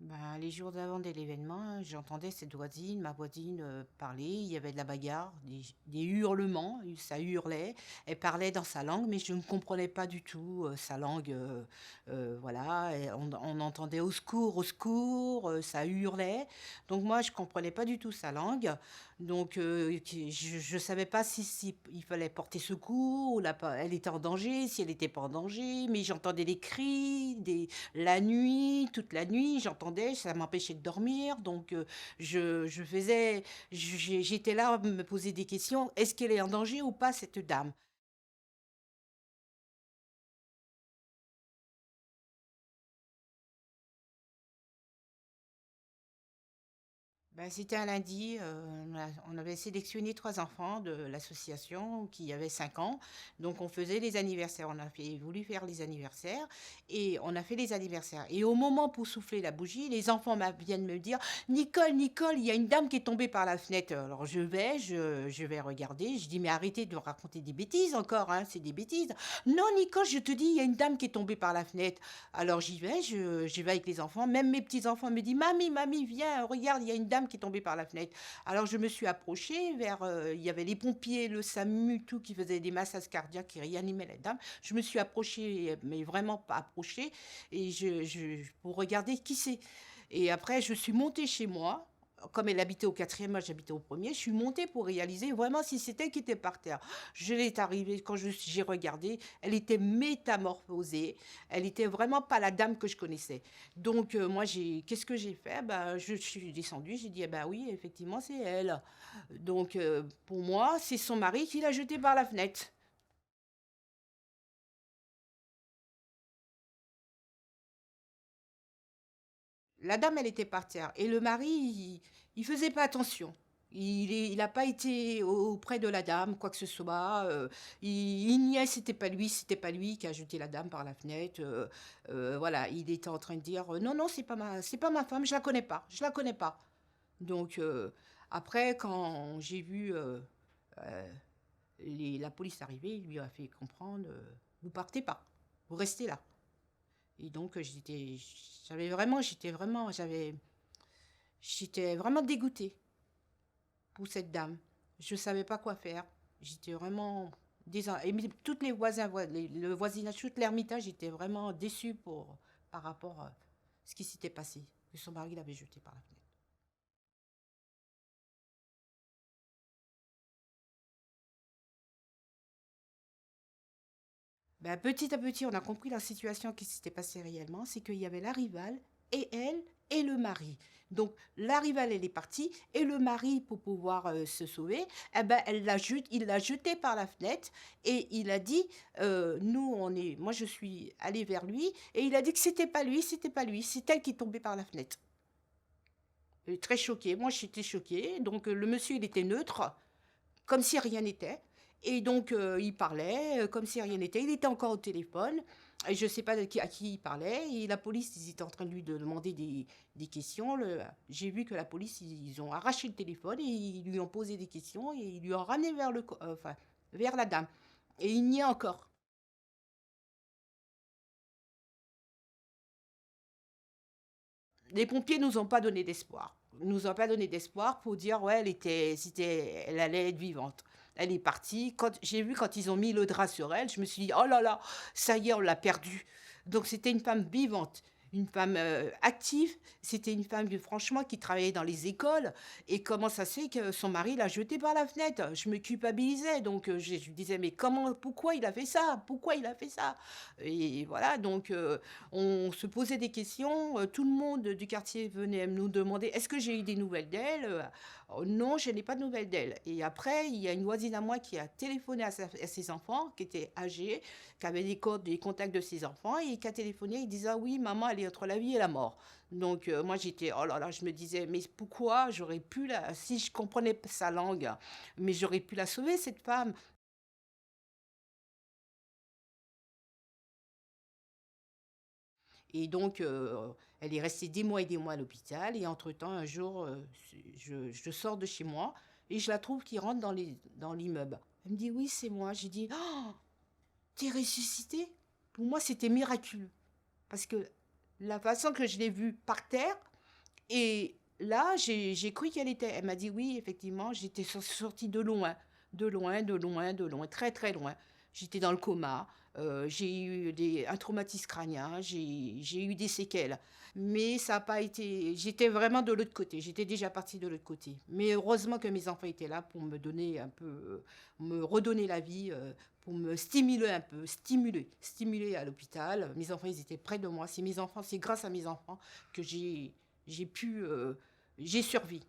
Ben, les jours d'avant de l'événement, j'entendais cette voisine, ma voisine parler, il y avait de la bagarre, des hurlements, ça hurlait, elle parlait dans sa langue, mais je ne comprenais pas du tout sa langue, voilà, et on entendait au secours, ça hurlait, donc moi je comprenais pas du tout sa langue, donc je ne savais pas si il fallait porter secours, ou elle était en danger, si elle n'était pas en danger, mais j'entendais des cris, la nuit, toute la nuit, j'entendais, ça m'empêchait de dormir. Donc, je faisais, j'étais là à me poser des questions. Est-ce qu'elle est en danger ou pas, cette dame? Ben, c'était un lundi, on avait sélectionné 3 enfants de l'association qui avaient 5 ans. Donc on faisait les anniversaires, on a voulu faire les anniversaires et on a fait les anniversaires. Et au moment pour souffler la bougie, les enfants viennent me dire: «Nicole, Nicole, il y a une dame qui est tombée par la fenêtre.» Alors je vais regarder, je dis: «Mais arrêtez de raconter des bêtises encore, hein, c'est des bêtises.» «Non, Nicole, je te dis, il y a une dame qui est tombée par la fenêtre.» Alors j'y vais avec les enfants. Même mes petits-enfants me disent: «Mamie, mamie, viens, regarde, il y a une dame qui est tombée par la fenêtre.» Alors je me suis approchée il y avait les pompiers, le SAMU, tout, qui faisaient des massages cardiaques, qui réanimaient la dame. Je me suis approchée, mais vraiment pas approchée, et pour regarder qui c'est. Et après, je suis montée chez moi. Comme elle habitait au quatrième, moi j'habitais au premier, je suis montée pour réaliser vraiment si c'était elle qui était par terre. Je l'ai arrivée, quand j'ai regardé, elle était métamorphosée. Elle était vraiment pas la dame que je connaissais. Donc, moi, qu'est-ce que j'ai fait? Bah, je suis descendue, j'ai dit: «Eh ben oui, effectivement, c'est elle.» Donc, pour moi, c'est son mari qui l'a jetée par la fenêtre. La dame, elle était par terre et le mari, il faisait pas attention. Il a pas été auprès de la dame, quoi que ce soit. Il niait, c'était pas lui qui a jeté la dame par la fenêtre. Voilà, il était en train de dire: «Non, non, c'est pas ma femme, je la connais pas, je la connais pas.» Donc, après, quand j'ai vu euh, la police arriver, il lui a fait comprendre: «Vous partez pas, vous restez là.» Et donc, j'étais vraiment dégoûtée pour cette dame. Je ne savais pas quoi faire. J'étais vraiment et toutes les voisins, le voisinage, toute l'ermitage, j'étais vraiment déçue par rapport à ce qui s'était passé, que son mari l'avait jeté par la fenêtre. Ben, petit à petit, on a compris la situation qui s'était passée réellement, c'est qu'il y avait la rivale et elle et le mari. Donc la rivale, elle est partie et le mari, pour pouvoir se sauver, eh ben, il l'a jeté par la fenêtre et il a dit, moi je suis allée vers lui et il a dit que c'était pas lui, c'est elle qui est tombée par la fenêtre. Très choquée, moi j'étais choquée, donc le monsieur il était neutre, comme si rien n'était. Et donc, il parlait comme si rien n'était. Il était encore au téléphone. Et je ne sais pas à qui il parlait. Et la police, ils étaient en train de lui demander des questions. J'ai vu que la police, ils ont arraché le téléphone et ils lui ont posé des questions et ils lui ont ramené enfin, vers la dame. Et il n'y est encore. Les pompiers nous ont pas donné d'espoir. Ils nous ont pas donné d'espoir pour dire ouais, elle allait être vivante. Elle est partie. J'ai vu quand ils ont mis le drap sur elle, je me suis dit oh là là, ça y est, on l'a perdue. Donc c'était une femme vivante, une femme active. C'était une femme franchement qui travaillait dans les écoles. Et comment ça se fait que son mari l'a jetée par la fenêtre? Je me culpabilisais. Donc je me disais mais pourquoi il a fait ça? Pourquoi il a fait ça? Et voilà, donc on se posait des questions, tout le monde du quartier venait nous demander: «Est-ce que j'ai eu des nouvelles d'elle?» «Oh non, je n'ai pas de nouvelles d'elle.» Et après, il y a une voisine à moi qui a téléphoné à ses enfants, qui étaient âgés, qui avaient des contacts de ses enfants et qui a téléphoné, il disait: «Ah oui, maman, elle est entre la vie et la mort.» Donc moi j'étais oh là là, je me disais: «Mais pourquoi j'aurais pu la si je comprenais sa langue, mais j'aurais pu la sauver cette femme.» Et donc, elle est restée des mois et des mois à l'hôpital. Et entre-temps, un jour, je sors de chez moi et je la trouve qui rentre dans l'immeuble. Elle me dit: «Oui, c'est moi.» J'ai dit: «Oh, t'es ressuscité.» Pour moi, c'était miraculeux. Parce que la façon que je l'ai vue par terre, Et là, j'ai cru qu'elle était elle m'a dit: «Oui, effectivement, j'étais sortie de loin, de loin, de loin, de loin, très, très loin. J'étais dans le coma, j'ai eu un traumatisme crânien, j'ai eu des séquelles». Mais ça a pas été j'étais vraiment de l'autre côté, j'étais déjà partie de l'autre côté. Mais heureusement que mes enfants étaient là pour me donner un peu, me redonner la vie, pour me stimuler un peu, stimuler à l'hôpital. Mes enfants, ils étaient près de moi. C'est grâce à mes enfants que j'ai pu, j'ai survécu.